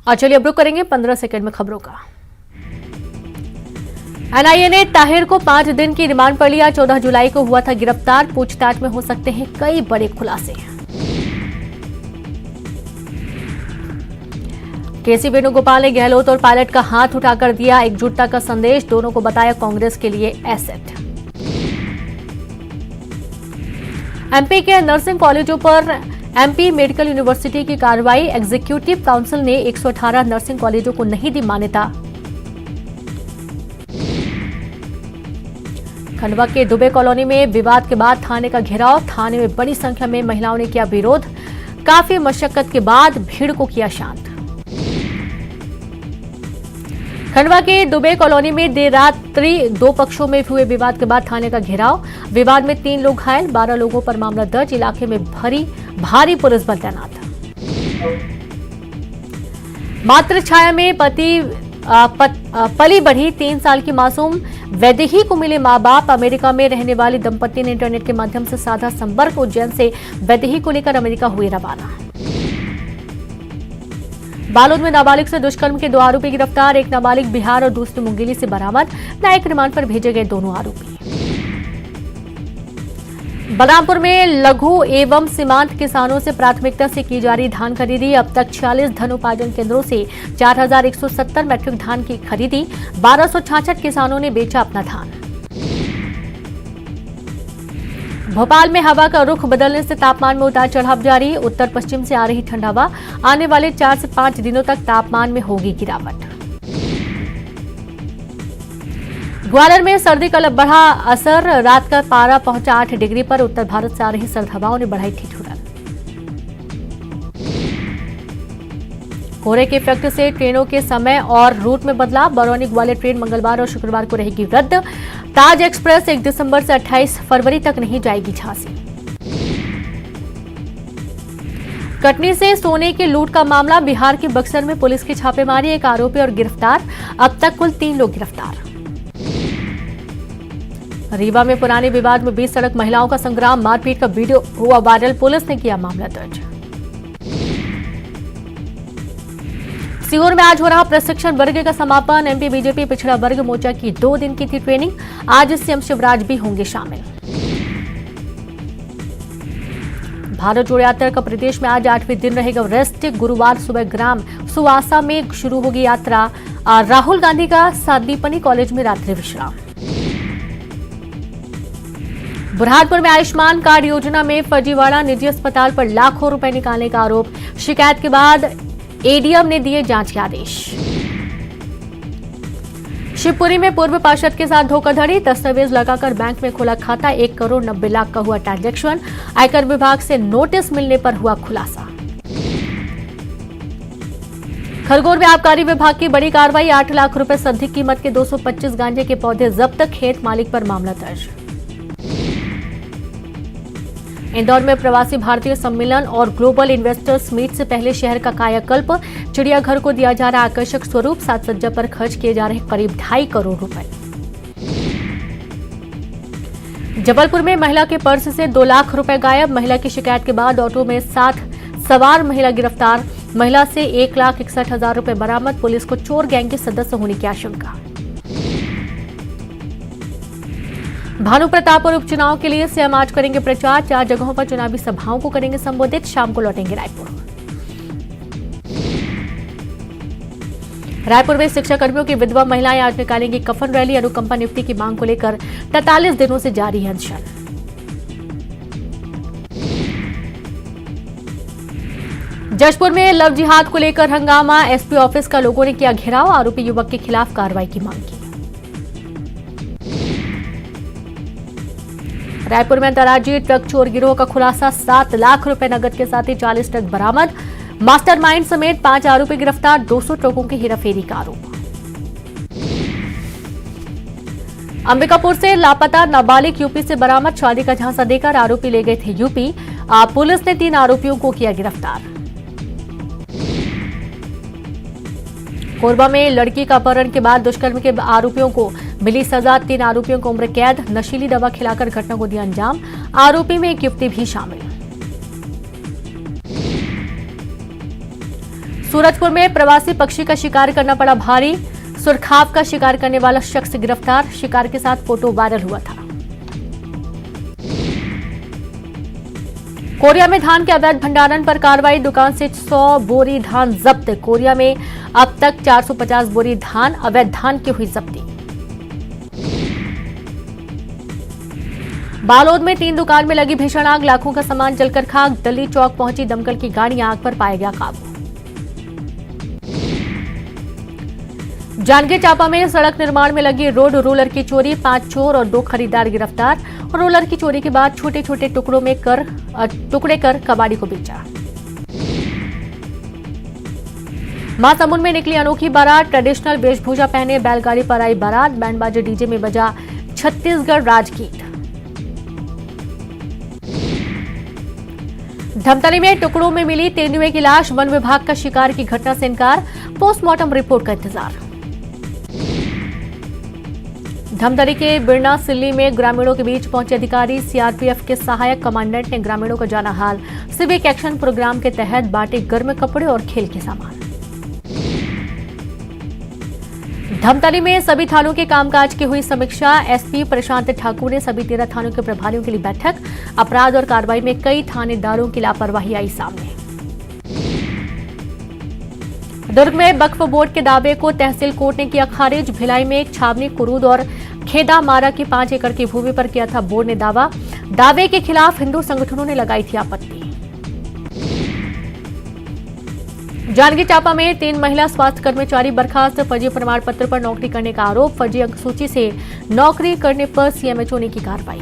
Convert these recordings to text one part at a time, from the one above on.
और चलिए अब रुक करेंगे 15 सेकंड में खबरों का। एनआईए ने ताहिर को 5 दिन की रिमांड पर लिया। 14 जुलाई को हुआ था गिरफ्तार। पूछताछ में हो सकते हैं कई बड़े खुलासे। केसी वेणुगोपाल ने गहलोत और पायलट का हाथ उठाकर दिया एकजुटता का संदेश। दोनों को बताया कांग्रेस के लिए एसेट। एमपी के नर्सिंग कॉलेजों पर एमपी मेडिकल यूनिवर्सिटी की कार्रवाई। एग्जीक्यूटिव काउंसिल ने 118 नर्सिंग कॉलेजों को नहीं दी मान्यता। खंडवा के दुबे कॉलोनी में विवाद के बाद थाने का घेराव। थाने में बड़ी संख्या में महिलाओं ने किया विरोध। काफी मशक्कत के बाद भीड़ को किया शांत। खंडवा के दुबे कॉलोनी में देर रात्रि 2 पक्षों में हुए विवाद के बाद थाने का घेराव। विवाद में 3 लोग घायल, 12 लोगों पर मामला दर्ज। इलाके में भारी पुलिस बल तैनात। मातृ छाया में पली बढ़ी 3 साल की मासूम। वैदेही को मिले मां बाप। अमेरिका में रहने वाली दंपति ने इंटरनेट के माध्यम से साधा संपर्क। उज्जैन से वैदेही को लेकर अमेरिका हुए रवाना। बालोद में नाबालिग से दुष्कर्म के 2 आरोपी गिरफ्तार। एक नाबालिग बिहार और दूसरी मुंगेली से बरामद। न्यायिक रिमांड पर भेजे गए दोनों आरोपी। बलरामपुर में लघु एवं सीमांत किसानों से प्राथमिकता से की जा रही धान खरीदी। अब तक 46 धन उपार्जन केंद्रों से 4170 मैट्रिक धान की खरीदी। 1266 किसानों ने बेचा अपना धान। भोपाल में हवा का रुख बदलने से तापमान में उतार चढ़ाव जारी। उत्तर पश्चिम से आ रही ठंड हवा। आने वाले 4 से 5 दिनों तक तापमान में होगी गिरावट। ग्वालियर में सर्दी का बढ़ा असर। रात का पारा पहुंचा 8 डिग्री पर। उत्तर भारत से आ रही सर्द हवाओं ने बढ़ाई ठिठुरन। कोहरे के इफेक्ट से ट्रेनों के समय और रूट में बदलाव। बरौनी ग्वालियर ट्रेन मंगलवार और शुक्रवार को रहेगी रद्द। ताज एक्सप्रेस 1 दिसंबर से 28 फरवरी तक नहीं जाएगी झांसी। कटनी से सोने की लूट का मामला। बिहार के बक्सर में पुलिस की छापेमारी। 1 आरोपी और गिरफ्तार। अब तक कुल 3 लोग गिरफ्तार। रीवा में पुराने विवाद में 20 सड़क महिलाओं का संग्राम। मारपीट का वीडियो हुआ वायरल। पुलिस ने किया मामला दर्ज। सीहोर में आज हो रहा प्रशिक्षण वर्ग का समापन। एमपी बीजेपी पिछड़ा वर्ग मोर्चा की 2 दिन की थी ट्रेनिंग। आज सीएम शिवराज भी होंगे शामिल। भारत जोड़ो यात्रा का प्रदेश में आज 8वें दिन रहेगा रेस्ट। गुरुवार सुबह ग्राम सुवासा में शुरू होगी यात्रा। राहुल गांधी का संदीपनी कॉलेज में रात्रि विश्राम। बुरहानपुर में आयुष्मान कार्ड योजना में फर्जीवाड़ा। निजी अस्पताल पर लाखों रुपए निकालने का आरोप। शिकायत के बाद एडीएम ने दिए जांच के आदेश। शिवपुरी में पूर्व पार्षद के साथ धोखाधड़ी। दस्तावेज लगाकर बैंक में खोला खाता। 1 करोड़ 90 लाख का हुआ ट्रांजैक्शन। आयकर विभाग से नोटिस मिलने पर हुआ खुलासा। खरगोन में आबकारी विभाग की बड़ी कार्रवाई। 8 लाख रुपए से अधिक कीमत के 225 गांजे के पौधे जब्त। खेत मालिक पर मामला दर्ज। इंदौर में प्रवासी भारतीय सम्मेलन और ग्लोबल इन्वेस्टर्स मीट से पहले शहर का कायाकल्प। चिड़ियाघर को दिया जा रहा आकर्षक स्वरूप। साज सज्जा पर खर्च किए जा रहे करीब 2.5 करोड़ रुपए। जबलपुर में महिला के पर्स से 2 लाख रुपए गायब। महिला की शिकायत के बाद ऑटो में साथ सवार महिला गिरफ्तार। महिला से 1,61,000 रुपए बरामद। पुलिस को चोर गैंग के सदस्य होने की आशंका। भानु प्रतापपुर उपचुनाव के लिए सीएम आज करेंगे प्रचार। 4 जगहों पर चुनावी सभाओं को करेंगे संबोधित। शाम को लौटेंगे रायपुर। रायपुर में शिक्षा कर्मियों की विधवा महिलाएं आज निकालेंगी कफन रैली। अनुकंपा नियुक्ति की मांग को लेकर 43 दिनों से जारी है अनशन। जशपुर में लव जिहाद को लेकर हंगामा। एसपी ऑफिस का लोगों ने किया घेराव। आरोपी युवक के खिलाफ कार्रवाई की मांग की। रायपुर में अंतर्राज्यीय ट्रक चोर गिरोह का खुलासा। 7 लाख रुपए नकद के साथ ही 40 ट्रक बरामद। मास्टरमाइंड समेत 5 आरोपी गिरफ्तार। 200 ट्रकों की हेराफेरी का आरोप। अंबिकापुर से लापता नाबालिग यूपी से बरामद। शादी का झांसा देकर आरोपी ले गए थे यूपी। पुलिस ने 3 आरोपियों को किया गिरफ्तार। कोरबा में लड़की का अपहरण के बाद दुष्कर्म के आरोपियों को मिली सजा। 3 आरोपियों को उम्र कैद। नशीली दवा खिलाकर घटना को दिया अंजाम। आरोपी में एक युवती भी शामिल। सूरजपुर में प्रवासी पक्षी का शिकार करना पड़ा भारी। सुरखाव का शिकार करने वाला शख्स गिरफ्तार। शिकार के साथ फोटो वायरल हुआ था। कोरिया में धान के अवैध भंडारण पर कार्रवाई। दुकान से 100 बोरी धान जब्त। कोरिया में अब तक 450 बोरी धान अवैध धान की हुई जब्ती। बालोद में 3 दुकान में लगी भीषण आग। लाखों का सामान जलकर खाक। दली चौक पहुंची दमकल की गाड़ी। आग पर पाया गया काबू। जांजगीर चांपा में सड़क निर्माण में लगी रोड रोलर की चोरी। 5 चोर और 2 खरीदार गिरफ्तार। रोलर की चोरी के बाद छोटे छोटे टुकड़े कर कबाड़ी को बेचा। महासमुंद में निकली अनोखी बारात। ट्रेडिशनल वेशभूषा पहने बैलगाड़ी पर आई बारात। बैंड बाजे डीजे में बजा छत्तीसगढ़ राजगीत। धमतरी में टुकड़ों में मिली तेंदुए की लाश। वन विभाग का शिकार की घटना से इनकार। पोस्टमार्टम रिपोर्ट का इंतजार। धमतरी के बिरना सिल्ली में ग्रामीणों के बीच पहुंचे अधिकारी। सीआरपीएफ के सहायक कमांडेंट ने ग्रामीणों का जाना हाल। सिविक एक्शन प्रोग्राम के तहत बांटे गर्म कपड़े और खेल के सामान। धमतरी में सभी थानों के कामकाज की हुई समीक्षा। एसपी प्रशांत ठाकुर ने सभी 13 थानों के प्रभारियों के लिए बैठक। अपराध और कार्रवाई में कई थानेदारों की लापरवाही आई सामने। दुर्ग में वक्फ बोर्ड के दावे को तहसील कोर्ट ने किया खारिज। भिलाई में एक छावनी, कुरूद और खेदा मारा की 5 एकड़ की भूमि पर किया था बोर्ड ने दावा। दावे के खिलाफ हिंदू संगठनों ने लगाई थी आपत्ति। जांजगीर चांपा में 3 महिला स्वास्थ्य कर्मचारी बर्खास्त। फर्जी प्रमाण पत्र पर नौकरी करने का आरोप। फर्जी अंक सूची से नौकरी करने पर सीएमएचओ ने की कार्रवाई।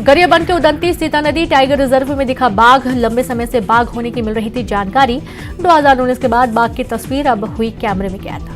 गरियाबंद के उदंती सीता नदी टाइगर रिजर्व में दिखा बाघ। लंबे समय से बाघ होने की मिल रही थी जानकारी। 2019 के बाद बाघ की तस्वीर अब हुई कैमरे में कैद।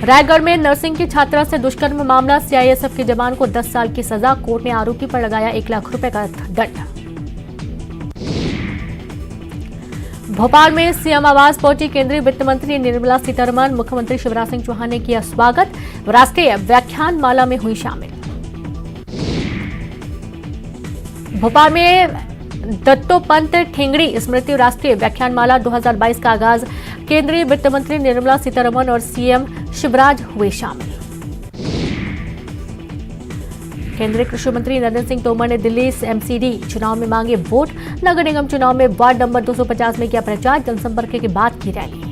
रायगढ़ में नर्सिंग की छात्रा से दुष्कर्म मामला। सीआईएसएफ के जवान को 10 साल की सजा। कोर्ट ने आरोपी पर लगाया 1 लाख रुपए का दंड। भोपाल में सीएम आवास पहुंची केंद्रीय वित्त मंत्री निर्मला सीतारमण। मुख्यमंत्री शिवराज सिंह चौहान ने किया स्वागत। राष्ट्रीय व्याख्यान माला में हुई शामिल। भोपाल में दत्तोपंत ठेंगड़ी स्मृति राष्ट्रीय व्याख्यान माला 2022 का आगाज। केंद्रीय वित्त मंत्री निर्मला सीतारमण और सीएम शिवराज हुए शामिल। केंद्रीय कृषि मंत्री नरेंद्र सिंह तोमर ने दिल्ली एमसीडी चुनाव में मांगे वोट। नगर निगम चुनाव में वार्ड नंबर 250 में किया प्रचार। जनसंपर्क के बाद की रैली।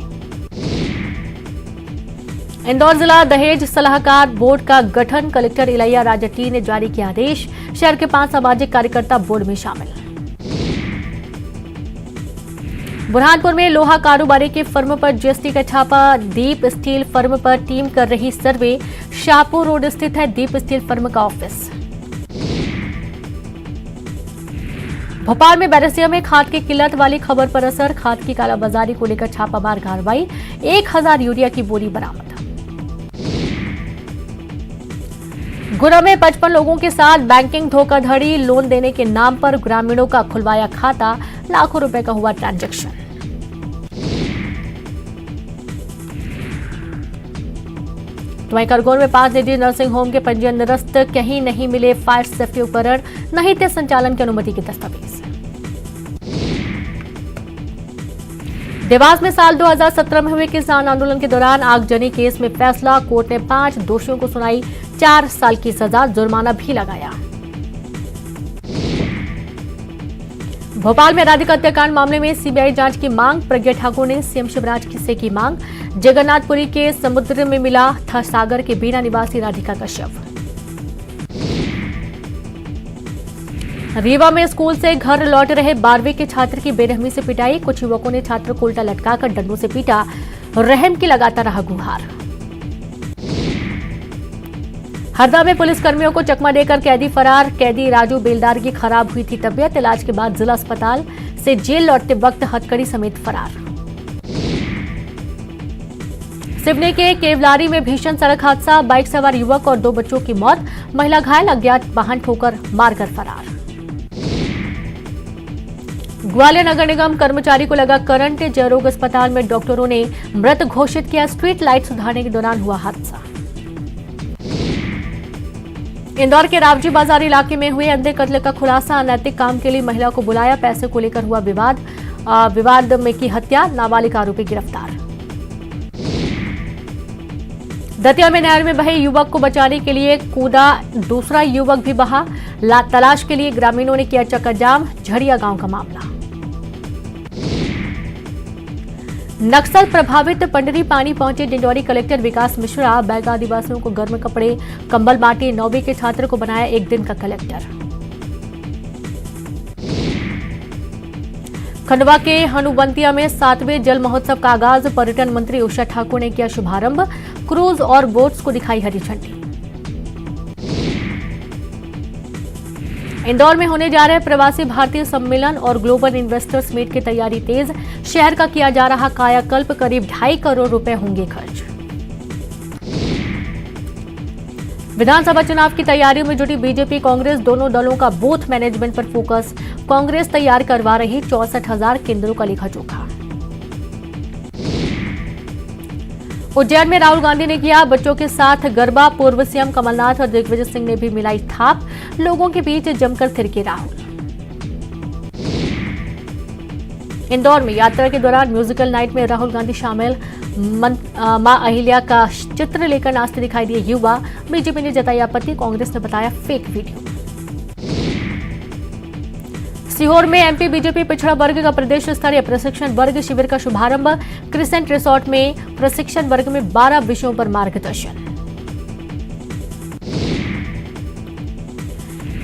इंदौर जिला दहेज सलाहकार बोर्ड का गठन। कलेक्टर इलैया राजटी ने जारी किया आदेश। शहर के 5 सामाजिक कार्यकर्ता बोर्ड में शामिल। बुरहानपुर में लोहा कारोबारी की फर्म पर जीएसटी का छापा। दीप स्टील फर्म पर टीम कर रही सर्वे। शाहपुर रोड स्थित है दीप स्टील फर्म का ऑफिस। भोपाल में बैरसिया में खाद की किल्लत वाली खबर पर असर। खाद की कालाबाजारी को लेकर छापामार कार्रवाई। 1000 यूरिया की बोरी बरामद। गुना में 55 लोगों के साथ बैंकिंग धोखाधड़ी। लोन देने के नाम पर ग्रामीणों का खुलवाया खाता। लाखों रुपए का हुआ ट्रांजैक्शन। तो वहीं खरगोन में 5 निजी नर्सिंग होम के पंजीयन निरस्त। कहीं नहीं मिले फायर सेफ्टी उपकरण। नहीं थे संचालन की अनुमति के दस्तावेज। देवास में साल 2017 में हुए किसान आंदोलन के दौरान आगजनी केस में फैसला। कोर्ट ने 5 दोषियों को सुनाई 4 साल की सजा। जुर्माना भी लगाया। भोपाल में राधिका हत्याकांड मामले में सीबीआई जांच की मांग। प्रज्ञा ठाकुर ने सीएम शिवराज से की मांग। जगन्नाथपुरी के समुद्र में मिला था सागर के बीना निवासी राधिका का शव। रीवा में स्कूल से घर लौट रहे 12वीं के छात्र की बेरहमी से पिटाई। कुछ युवकों ने छात्र को उल्टा लटकाकर डंडों से पीटा। रहम की लगाता रहा गुहार। हरदा में पुलिसकर्मियों को चकमा देकर कैदी फरार। कैदी राजू बेलदार की खराब हुई थी तबीयत। इलाज के बाद जिला अस्पताल से जेल लौटते वक्त हथकड़ी समेत फरार। सिवनी के केवलारी में भीषण सड़क हादसा। बाइक सवार युवक और 2 बच्चों की मौत। महिला घायल। अज्ञात वाहन ठोकर मारकर फरार। ग्वालियर नगर निगम कर्मचारी को लगा करंट। जयरोग अस्पताल में डॉक्टरों ने मृत घोषित किया। स्ट्रीट लाइट सुधारने के दौरान हुआ हादसा। इंदौर के रावजी बाजार इलाके में हुए अंधे कत्ल का खुलासा। अनैतिक काम के लिए महिला को बुलाया, पैसे को लेकर हुआ विवाद में की हत्या, नाबालिग आरोपी गिरफ्तार। दतिया में नहर में बहे युवक को बचाने के लिए कूदा दूसरा युवक भी बहा। तलाश के लिए ग्रामीणों ने किया चक्काजाम। झड़िया गांव का मामला। नक्सल प्रभावित पंडरी पानी पहुंचे डिंडौरी कलेक्टर विकास मिश्रा। बैग आदिवासियों को गर्म कपड़े कंबल बांटे। 9वीं के छात्र को बनाया एक दिन का कलेक्टर। खंडवा के हनुवंतिया में 7वें जल महोत्सव का आगाज। पर्यटन मंत्री उषा ठाकुर ने किया शुभारंभ। क्रूज और बोट्स को दिखाई हरी झंडी। इंदौर में होने जा रहे प्रवासी भारतीय सम्मेलन और ग्लोबल इन्वेस्टर्स मीट की तैयारी तेज। शहर का किया जा रहा कायाकल्प। करीब 2.5 करोड़ रुपए होंगे खर्च। विधानसभा चुनाव की तैयारियों में जुटी बीजेपी कांग्रेस। दोनों दलों का बूथ मैनेजमेंट पर फोकस। कांग्रेस तैयार करवा रही 64,000 केंद्रों का लेखा जोखा। उज्जैन में राहुल गांधी ने किया बच्चों के साथ गरबा। पूर्व सीएम कमलनाथ और दिग्विजय सिंह ने भी मिलाई थाप। लोगों के बीच जमकर थिरके राहुल। इंदौर में यात्रा के दौरान म्यूजिकल नाइट में राहुल गांधी शामिल। मां अहिल्या का चित्र लेकर नाचते दिखाई दिए युवा। बीजेपी ने जताई आपत्ति, कांग्रेस ने बताया फेक वीडियो। सीहोर में एमपी बीजेपी पिछड़ा वर्ग का प्रदेश स्तरीय प्रशिक्षण वर्ग शिविर का शुभारंभ। क्रिसेंट रिसोर्ट में प्रशिक्षण वर्ग में 12 विषयों पर मार्गदर्शन।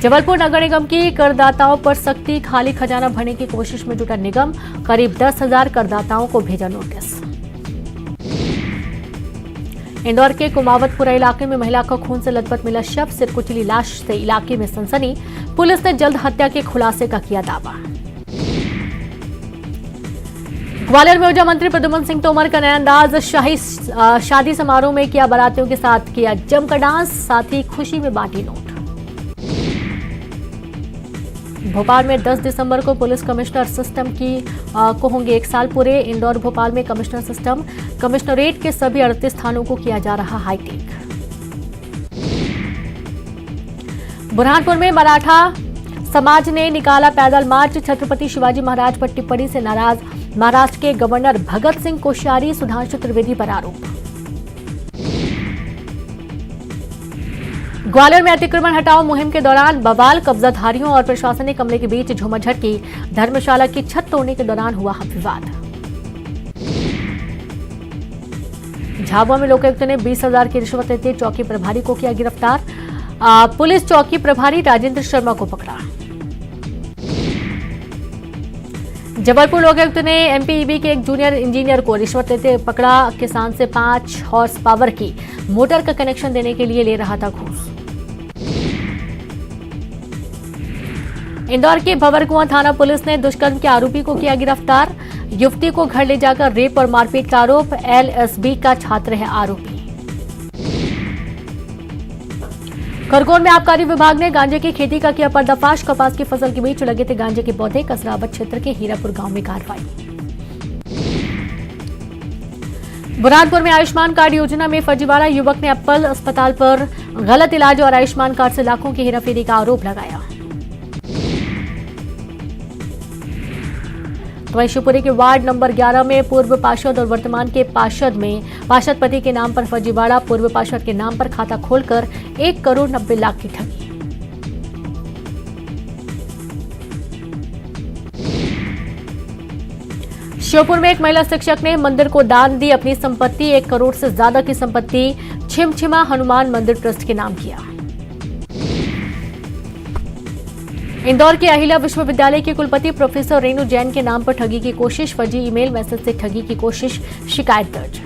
जबलपुर नगर निगम की करदाताओं पर सख्ती। खाली खजाना भरने की कोशिश में जुटा निगम। करीब 10,000 करदाताओं को भेजा नोटिस। इंदौर के कुमावतपुरा इलाके में महिला का खून से लथपथ मिला शव। सिर कुचली लाश से इलाके में सनसनी। पुलिस ने जल्द हत्या के खुलासे का किया दावा। ग्वालियर में ऊर्जा मंत्री प्रद्युम्न सिंह तोमर का नया अंदाज। शादी समारोह में किया बारातियों के साथ किया जमकर डांस। साथ ही खुशी में बांटी नोट। भोपाल में 10 दिसंबर को पुलिस कमिश्नर सिस्टम को होंगे 1 साल पूरे। इंदौर भोपाल में कमिश्नर सिस्टम कमिश्नरेट के सभी 38 थानों को किया जा रहा हाईटेक। बुरहानपुर में मराठा समाज ने निकाला पैदल मार्च। छत्रपति शिवाजी महाराज पर टिप्पणी से नाराज। महाराष्ट्र के गवर्नर भगत सिंह कोश्यारी सुधांशु त्रिवेदी पर आरोप। ग्वालियर में अतिक्रमण हटाओ मुहिम के दौरान बवाल। कब्जाधारियों और प्रशासनिक अमले के बीच झूमाझटकी। धर्मशाला की छत तोड़ने के दौरान हुआ विवाद। झाबुआ में लोकायुक्त ने 20,000 की रिश्वत लेते चौकी प्रभारी को किया गिरफ्तार। पुलिस चौकी प्रभारी राजेंद्र शर्मा को पकड़ा। जबलपुर लोकायुक्त ने एमपीईबी के एक जूनियर इंजीनियर को रिश्वत लेते पकड़ा। किसान से 5 हॉर्स पावर की मोटर का कनेक्शन देने के लिए ले रहा था घूस। इंदौर के भंवरकुआं थाना पुलिस ने दुष्कर्म के आरोपी को किया गिरफ्तार। युवती को घर ले जाकर रेप और मारपीट का आरोप। एलएसबी का छात्र है आरोपी। खरगोन में आबकारी विभाग ने गांजे की खेती का किया पर्दाफाश। कपास की फसल के बीच लगे थे गांजे के पौधे। कसरावत क्षेत्र के हीरापुर गांव में कार्रवाई। बुरहानपुर में आयुष्मान कार्ड योजना में फर्जीवाड़ा। युवक ने अप्पल अस्पताल पर गलत इलाज और आयुष्मान कार्ड से लाखों की हेराफेरी का आरोप लगाया। वहीं शिवपुरी के वार्ड नंबर 11 में पूर्व पार्षद और वर्तमान के पार्षद पति के नाम पर फर्जीवाड़ा। पूर्व पार्षद के नाम पर खाता खोलकर 1 करोड़ 90 लाख की ठगी। श्योपुर में एक महिला शिक्षक ने मंदिर को दान दी अपनी संपत्ति। 1 करोड़ से ज्यादा की संपत्ति छिमछिमा हनुमान मंदिर ट्रस्ट के नाम किया। इंदौर के अहिल्या विश्वविद्यालय के कुलपति प्रोफेसर रेणु जैन के नाम पर ठगी की कोशिश। फर्जी ईमेल मैसेज से ठगी की कोशिश। शिकायत दर्ज।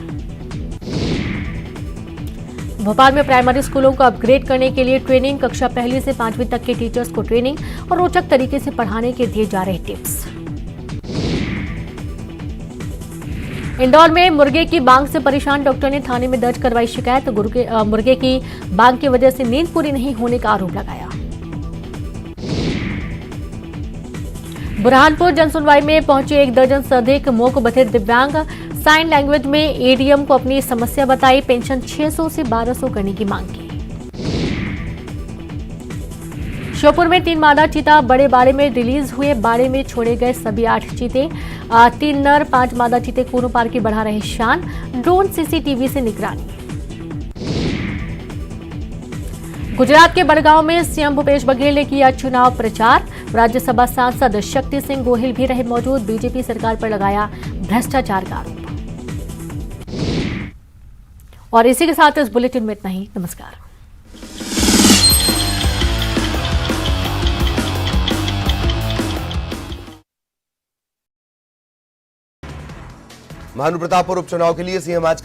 भोपाल में प्राइमरी स्कूलों को अपग्रेड करने के लिए ट्रेनिंग। कक्षा 1 से 5वीं तक के टीचर्स को ट्रेनिंग और रोचक तरीके से पढ़ाने के दिए जा रहे टिप्स। इंदौर में मुर्गे की बांग से परेशान डॉक्टर ने थाने में दर्ज करवाई शिकायत। मुर्गे की बांग की वजह से नींद पूरी नहीं होने का आरोप लगाया। बुरहानपुर जनसुनवाई में पहुंचे 1 दर्जन से अधिक मूक बधिर दिव्यांग। साइन लैंग्वेज में एडीएम को अपनी समस्या बताई। पेंशन 600 से 1200 करने की मांग की। श्योपुर में 3 मादा चीता बड़े बाड़े में रिलीज हुए। बाड़े में छोड़े गए सभी 8 चीते, 3 नर 5 मादा चीते कोनों पार की बढ़ा रहे शान। ड्रोन सीसीटीवी से निगरानी। गुजरात के बड़गांव में सीएम भूपेश बघेल ने किया चुनाव प्रचार। राज्यसभा सांसद शक्ति सिंह गोहिल भी रहे मौजूद। बीजेपी सरकार पर लगाया भ्रष्टाचार का आरोप। और इसी के साथ इस बुलेटिन में इतना ही। नमस्कार। महानुप्रतापपुर उपचुनाव के लिए सीएम आज